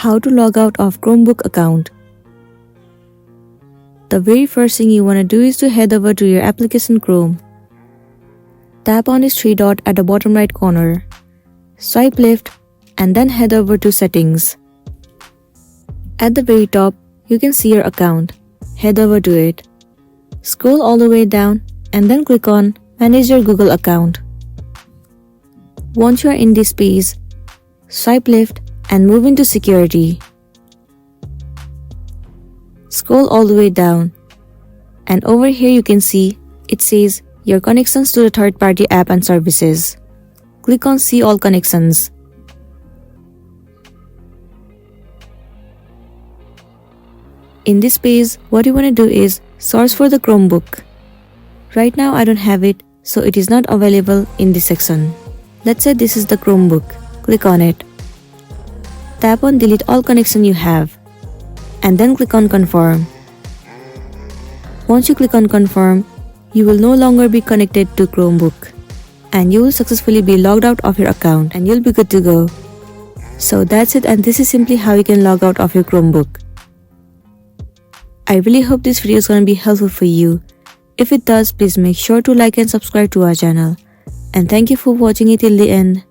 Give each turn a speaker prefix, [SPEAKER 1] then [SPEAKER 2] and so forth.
[SPEAKER 1] How to log out of Chromebook account. The very first thing you want to do is to head over to your application Chrome. Tap on this three dot at the bottom right corner. Swipe left and then head over to settings. At the very top, you can see your account. Head over to it. Scroll all the way down and then click on Manage your Google account. Once you are in this page, swipe left and move into Security. Scroll all the way down and over here you can see it says your connections to the third-party app and services. Click on See All Connections. In this page, what you want to do is search for the Chromebook. Right now I don't have it, so it is not available in this section. Let's say this is the Chromebook. Click on it. Tap on Delete all connection you have and then click on Confirm. Once you click on Confirm, you will no longer be connected to Chromebook and you will successfully be logged out of your account and you'll be good to go. So that's it, and this is simply how you can log out of your Chromebook. I really hope this video is going to be helpful for you. If it does, please make sure to like and subscribe to our channel. And thank you for watching it till the end.